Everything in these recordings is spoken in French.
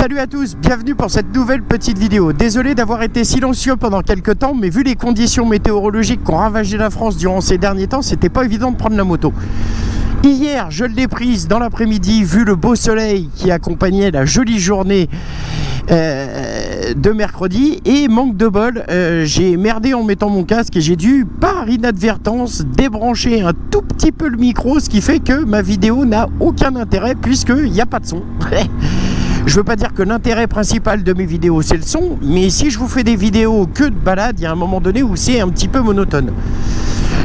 Salut à tous, bienvenue pour cette nouvelle petite vidéo. Désolé d'avoir été silencieux pendant quelques temps, mais vu les conditions météorologiques qui ont ravagé la France durant ces derniers temps, c'était pas évident de prendre la moto. Hier, je l'ai prise dans l'après-midi, vu le beau soleil qui accompagnait la jolie journée de mercredi, et manque de bol, j'ai merdé en mettant mon casque et j'ai dû, par inadvertance, débrancher un tout petit peu le micro, ce qui fait que ma vidéo n'a aucun intérêt puisqu'il n'y a pas de son. Je veux pas dire que l'intérêt principal de mes vidéos c'est le son, mais si je vous fais des vidéos que de balades, il y a un moment donné où c'est un petit peu monotone.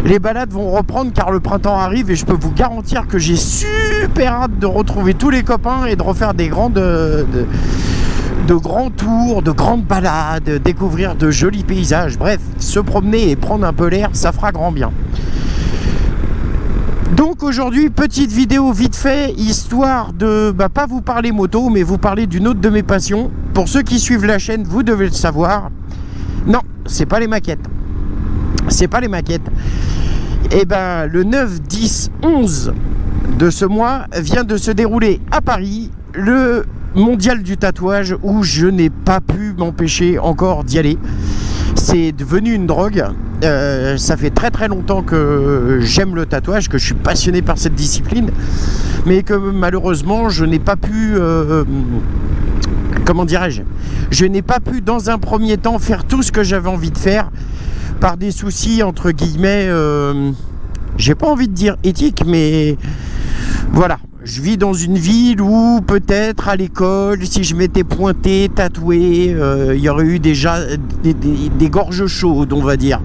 Les balades vont reprendre car le printemps arrive et je peux vous garantir que j'ai super hâte de retrouver tous les copains et de refaire des grands tours, de grandes balades, découvrir de jolis paysages, bref, se promener et prendre un peu l'air, ça fera grand bien. Donc aujourd'hui, petite vidéo vite fait, histoire de pas vous parler moto, mais vous parler d'une autre de mes passions. Pour ceux qui suivent la chaîne, vous devez le savoir. Non, c'est pas les maquettes. C'est pas les maquettes. Et le 9, 10, 11 de ce mois vient de se dérouler à Paris le mondial du tatouage où je n'ai pas pu m'empêcher encore d'y aller. C'est devenu une drogue. Ça fait très très longtemps que j'aime le tatouage, que je suis passionné par cette discipline, mais que malheureusement je n'ai pas pu comment dirais-je, je n'ai pas pu dans un premier temps faire tout ce que j'avais envie de faire par des soucis entre guillemets, j'ai pas envie de dire éthique, mais voilà. Je vis dans une ville où peut-être à l'école, si je m'étais pointé, tatoué, il y aurait eu déjà des gorges chaudes, on va dire.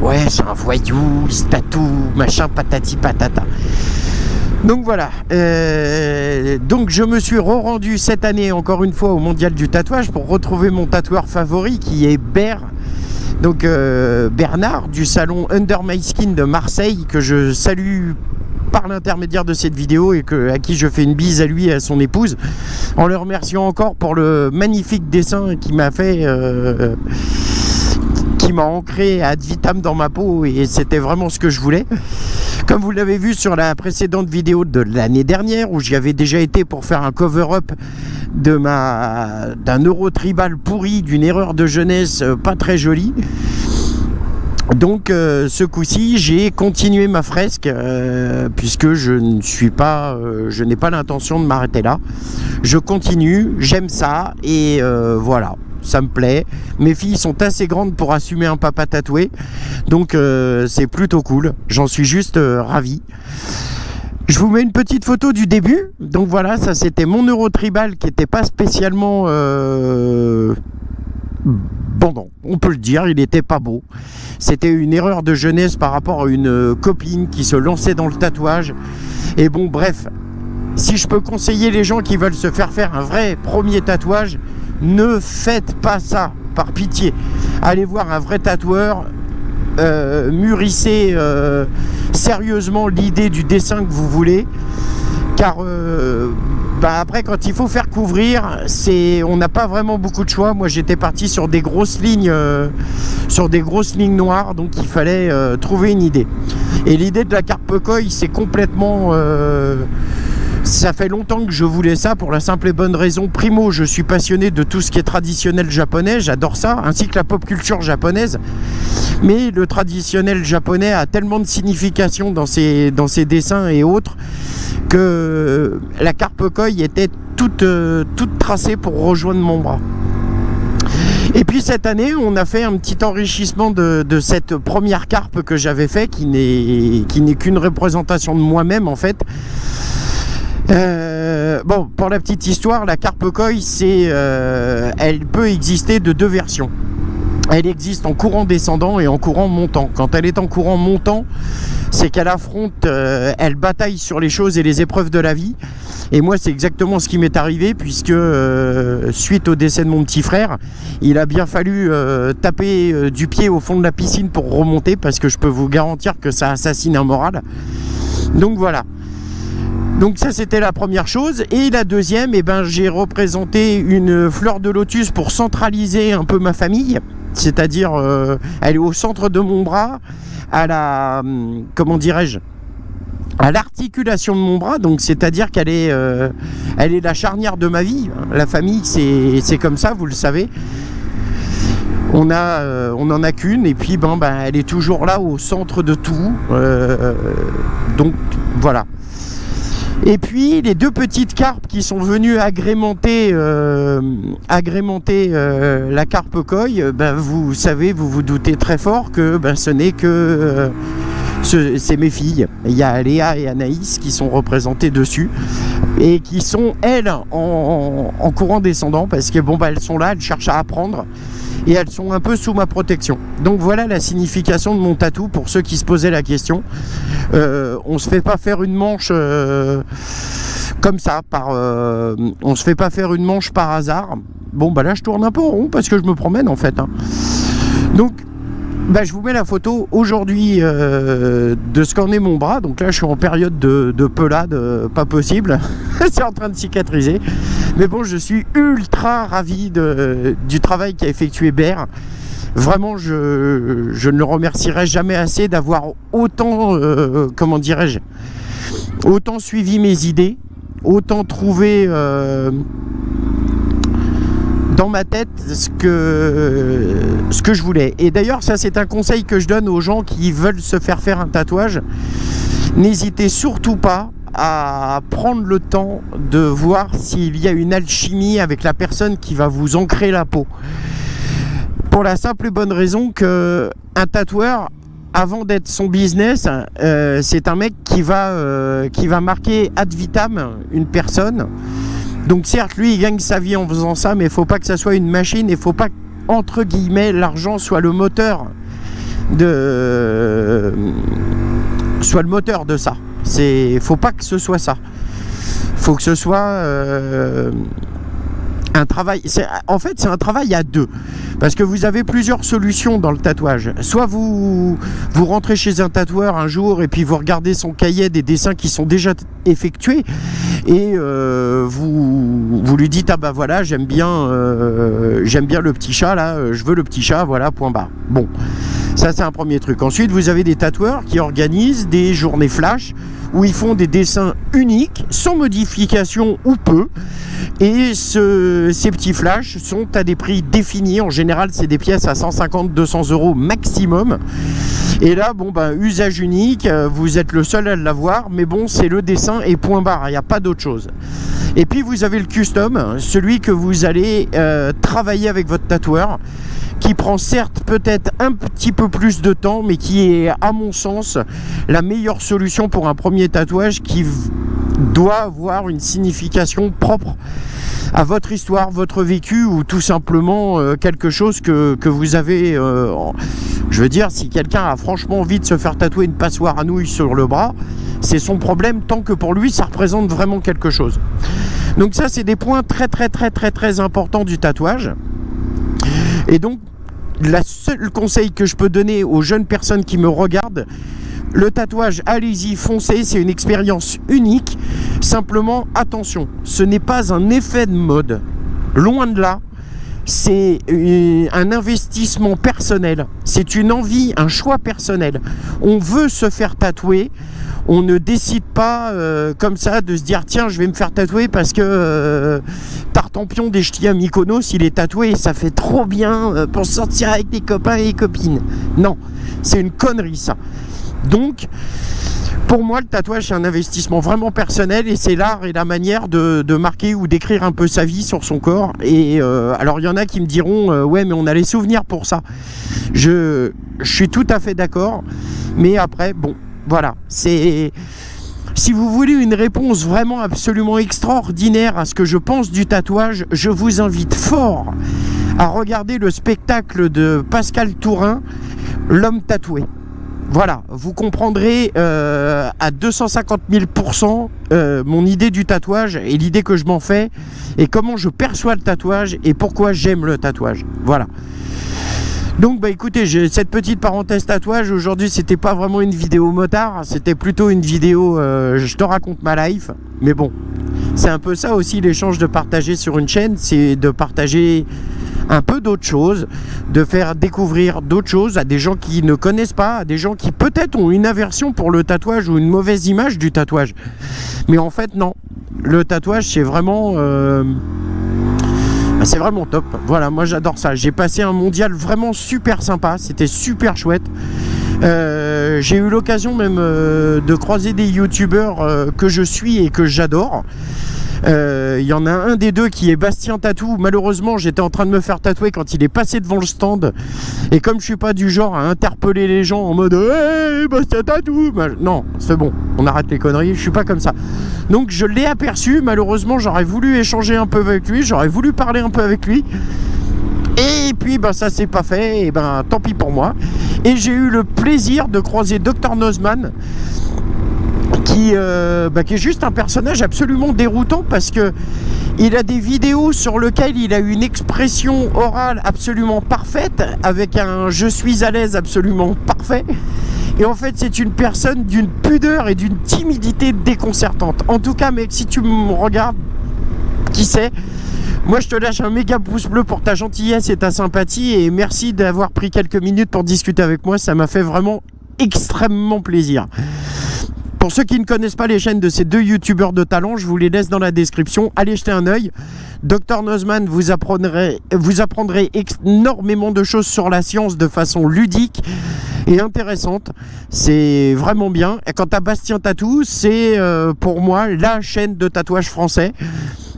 Ouais, c'est un voyou, il se tatoue, machin, patati patata. Donc voilà. Donc je me suis rendu cette année, encore une fois, au Mondial du tatouage pour retrouver mon tatoueur favori qui est Donc Bernard du salon Under My Skin de Marseille, que je salue par l'intermédiaire de cette vidéo et à qui je fais une bise à lui et à son épouse, en le remerciant encore pour le magnifique dessin qu'il m'a fait, qui m'a ancré ad vitam dans ma peau, et c'était vraiment ce que je voulais. Comme vous l'avez vu sur la précédente vidéo de l'année dernière, où j'y avais déjà été pour faire un cover-up d'un Eurotribal pourri, d'une erreur de jeunesse pas très jolie. Donc ce coup-ci j'ai continué ma fresque puisque je n'ai pas l'intention de m'arrêter là. Je continue, j'aime ça et voilà, ça me plaît. Mes filles sont assez grandes pour assumer un papa tatoué, donc c'est plutôt cool, j'en suis juste ravi. Je vous mets une petite photo du début. Donc voilà, ça c'était mon Eurotribal qui n'était pas spécialement bon, non, on peut le dire, il n'était pas beau. C'était une erreur de jeunesse par rapport à une copine qui se lançait dans le tatouage. Et bon, bref, si je peux conseiller les gens qui veulent se faire un vrai premier tatouage, ne faites pas ça, par pitié. Allez voir un vrai tatoueur, mûrissez sérieusement l'idée du dessin que vous voulez. Car après, quand il faut faire couvrir, on n'a pas vraiment beaucoup de choix. Moi, j'étais parti sur des grosses lignes, noires, donc il fallait trouver une idée. Et l'idée de la carpe koi, c'est complètement. Ça fait longtemps que je voulais ça pour la simple et bonne raison. Primo, je suis passionné de tout ce qui est traditionnel japonais, j'adore ça, ainsi que la pop culture japonaise. Mais le traditionnel japonais a tellement de signification dans ses dessins et autres que la carpe koi était toute tracée pour rejoindre mon bras. Et puis cette année, on a fait un petit enrichissement de cette première carpe que j'avais fait, qui n'est qu'une représentation de moi-même en fait. Bon, pour la petite histoire, la carpe koi, elle peut exister de deux versions. Elle existe en courant descendant et en courant montant. Quand elle est en courant montant, c'est qu'elle affronte, elle bataille sur les choses et les épreuves de la vie. Et moi, c'est exactement ce qui m'est arrivé, puisque suite au décès de mon petit frère, il a bien fallu taper du pied au fond de la piscine pour remonter, parce que je peux vous garantir que ça assassine un moral. Donc voilà. Donc ça, c'était la première chose. Et la deuxième, j'ai représenté une fleur de lotus pour centraliser un peu ma famille. C'est-à-dire, elle est au centre de mon bras, comment dirais-je, à l'articulation de mon bras, donc c'est-à-dire qu'elle est, elle est la charnière de ma vie. La famille, c'est comme ça, vous le savez. On n'en a qu'une, et puis elle est toujours là au centre de tout. Donc voilà. Et puis les deux petites carpes qui sont venues agrémenter la carpe coy, vous savez, vous vous doutez très fort que ce n'est que c'est mes filles. Il y a Léa et Anaïs qui sont représentées dessus et qui sont elles en courant descendant, parce que elles sont là, elles cherchent à apprendre et elles sont un peu sous ma protection. Donc voilà la signification de mon tatou pour ceux qui se posaient la question. On se fait pas faire une manche comme ça, on se fait pas faire une manche par hasard. Là je tourne un peu en rond parce que je me promène en fait. Donc je vous mets la photo aujourd'hui de ce qu'en est mon bras. Donc là je suis en période de pelade, pas possible. C'est en train de cicatriser. Mais je suis ultra ravi du travail qu'a effectué Ber. Vraiment, je ne le remercierai jamais assez d'avoir autant, autant suivi mes idées, autant trouvé dans ma tête ce que je voulais. Et d'ailleurs, ça c'est un conseil que je donne aux gens qui veulent se faire un tatouage. N'hésitez surtout pas à prendre le temps de voir s'il y a une alchimie avec la personne qui va vous ancrer la peau. Pour la simple et bonne raison que un tatoueur, avant d'être son business, c'est un mec qui va marquer ad vitam une personne. Donc certes, lui, il gagne sa vie en faisant ça, mais il ne faut pas que ça soit une machine, et il ne faut pas qu'entre guillemets, l'argent soit le moteur de ça. Faut pas que ce soit ça. Faut que ce soit un travail. En fait, c'est un travail à deux. Parce que vous avez plusieurs solutions dans le tatouage. Soit vous rentrez chez un tatoueur un jour et puis vous regardez son cahier des dessins qui sont déjà effectués et vous lui dites voilà, j'aime bien le petit chat là, je veux le petit chat, voilà, point barre. Bon, ça c'est un premier truc. Ensuite, vous avez des tatoueurs qui organisent des journées flash où ils font des dessins uniques, sans modification ou peu. Et ces petits flashs sont à des prix définis. En général, c'est des pièces à 150-200 € maximum. Et là, usage unique, vous êtes le seul à l'avoir, mais c'est le dessin et point barre, il n'y a pas d'autre chose. Et puis vous avez le custom, celui que vous allez travailler avec votre tatoueur, qui prend certes peut-être un petit peu plus de temps, mais qui est, à mon sens, la meilleure solution pour un premier tatouage qui doit avoir une signification propre à votre histoire, votre vécu, ou tout simplement quelque chose que vous avez... je veux dire, si quelqu'un a franchement envie de se faire tatouer une passoire à nouilles sur le bras, c'est son problème, tant que pour lui, ça représente vraiment quelque chose. Donc ça, c'est des points très très très très très importants du tatouage. Et donc, le seul conseil que je peux donner aux jeunes personnes qui me regardent, le tatouage, allez-y, foncez, c'est une expérience unique. Simplement, attention, ce n'est pas un effet de mode. Loin de là, c'est un investissement personnel. C'est une envie, un choix personnel. On veut se faire tatouer. On ne décide pas comme ça de se dire tiens, je vais me faire tatouer parce que Tartampion des Ch'tis à Mykonos, il est tatoué et ça fait trop bien pour sortir avec des copains et des copines. Non, c'est une connerie ça. Donc, pour moi, le tatouage, c'est un investissement vraiment personnel et c'est l'art et la manière de marquer ou d'écrire un peu sa vie sur son corps. Et alors, il y en a qui me diront ouais, mais on a les souvenirs pour ça. Je suis tout à fait d'accord. Mais après, voilà, c'est... Si vous voulez une réponse vraiment absolument extraordinaire à ce que je pense du tatouage, je vous invite fort à regarder le spectacle de Pascal Tourin, L'homme tatoué. Voilà, vous comprendrez à 250 000% mon idée du tatouage et l'idée que je m'en fais et comment je perçois le tatouage et pourquoi j'aime le tatouage. Voilà. Donc écoutez, j'ai cette petite parenthèse tatouage. Aujourd'hui, c'était pas vraiment une vidéo motard, c'était plutôt une vidéo je te raconte ma life. Mais bon, c'est un peu ça aussi l'échange de partager sur une chaîne, c'est de partager un peu d'autres choses, de faire découvrir d'autres choses à des gens qui ne connaissent pas, à des gens qui peut-être ont une aversion pour le tatouage ou une mauvaise image du tatouage. Mais en fait, non. Le tatouage, c'est vraiment top. Voilà, moi j'adore ça. J'ai passé un mondial vraiment super sympa. C'était super chouette. J'ai eu l'occasion même de croiser des youtubeurs que je suis et que j'adore. Il y en a un des deux qui est Bastien Tatou. Malheureusement, j'étais en train de me faire tatouer quand il est passé devant le stand. Et comme je suis pas du genre à interpeller les gens en mode hey, Bastien Tatou, non, c'est bon, on arrête les conneries. Je suis pas comme ça. Donc je l'ai aperçu. Malheureusement, j'aurais voulu échanger un peu avec lui. J'aurais voulu parler un peu avec lui. Et puis ça s'est pas fait. Et tant pis pour moi. Et j'ai eu le plaisir de croiser Dr Nozman, qui est juste un personnage absolument déroutant parce que il a des vidéos sur lesquelles il a une expression orale absolument parfaite, avec un je suis à l'aise absolument parfait. Et en fait, c'est une personne d'une pudeur et d'une timidité déconcertante. En tout cas, mec, si tu me regardes, qui sait, moi je te lâche un méga pouce bleu pour ta gentillesse et ta sympathie, et merci d'avoir pris quelques minutes pour discuter avec moi. Ça m'a fait vraiment extrêmement plaisir. Pour ceux qui ne connaissent pas les chaînes de ces deux youtubeurs de talent, je vous les laisse dans la description. Allez jeter un œil. Dr Nozman, vous apprendrez énormément de choses sur la science de façon ludique et intéressante. C'est vraiment bien. Et quant à Bastien Tatou, c'est pour moi la chaîne de tatouage français.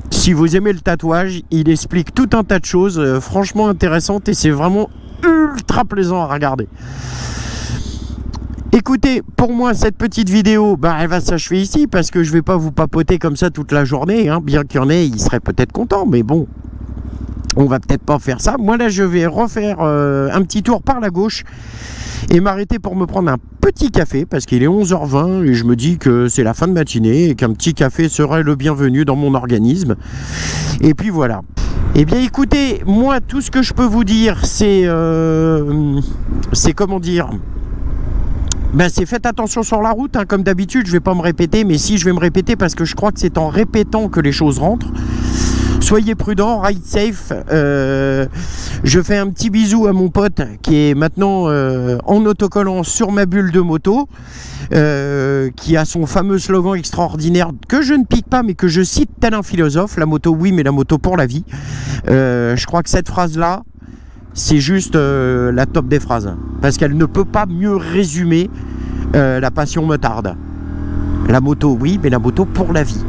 Si vous aimez le tatouage, il explique tout un tas de choses franchement intéressantes et c'est vraiment ultra plaisant à regarder. Écoutez, pour moi, cette petite vidéo, elle va s'achever ici parce que je vais pas vous papoter comme ça toute la journée, hein, bien qu'il y en ait, ils seraient peut-être contents, mais bon, on va peut-être pas faire ça. Moi, là, je vais refaire un petit tour par la gauche et m'arrêter pour me prendre un petit café parce qu'il est 11h20 et je me dis que c'est la fin de matinée et qu'un petit café serait le bienvenu dans mon organisme. Et puis voilà. Eh bien, écoutez, moi, tout ce que je peux vous dire, c'est comment dire... c'est faites attention sur la route, hein, comme d'habitude, je vais pas me répéter, mais si je vais me répéter parce que je crois que c'est en répétant que les choses rentrent. Soyez prudents, ride safe. Je fais un petit bisou à mon pote qui est maintenant en autocollant sur ma bulle de moto, qui a son fameux slogan extraordinaire que je ne pique pas mais que je cite tel un philosophe: la moto oui, mais la moto pour la vie. Je crois que cette phrase-là, c'est juste la top des phrases, parce qu'elle ne peut pas mieux résumer la passion motarde. La moto, oui, mais la moto pour la vie.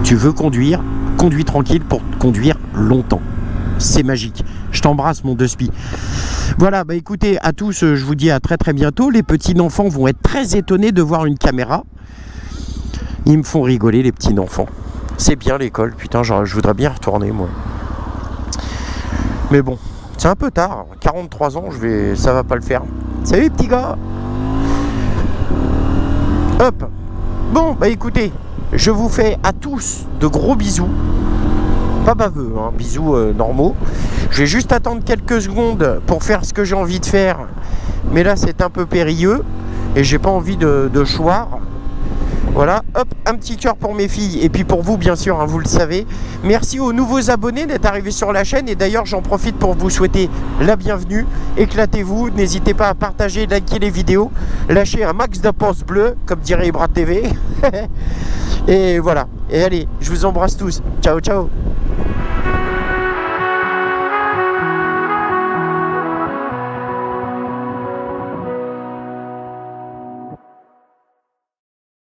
Tu veux conduire, conduis tranquille pour conduire longtemps. C'est magique. Je t'embrasse, mon Despi. Voilà, écoutez, à tous, je vous dis à très très bientôt. Les petits enfants vont être très étonnés de voir une caméra. Ils me font rigoler, les petits enfants. C'est bien l'école, putain, je voudrais bien retourner, moi. Mais bon. C'est un peu tard, 43 ans, ça va pas le faire. Salut petit gars. Hop. Bon, écoutez, je vous fais à tous de gros bisous. Pas baveux, hein, bisous normaux. Je vais juste attendre quelques secondes pour faire ce que j'ai envie de faire. Mais là, c'est un peu périlleux et j'ai pas envie de choir. Voilà, hop, un petit cœur pour mes filles et puis pour vous, bien sûr, hein, vous le savez. Merci aux nouveaux abonnés d'être arrivés sur la chaîne, et d'ailleurs j'en profite pour vous souhaiter la bienvenue. Éclatez-vous, n'hésitez pas à partager, liker les vidéos, lâcher un max de pouces bleus, comme dirait Ibra TV. Et voilà, et allez, je vous embrasse tous. Ciao, ciao.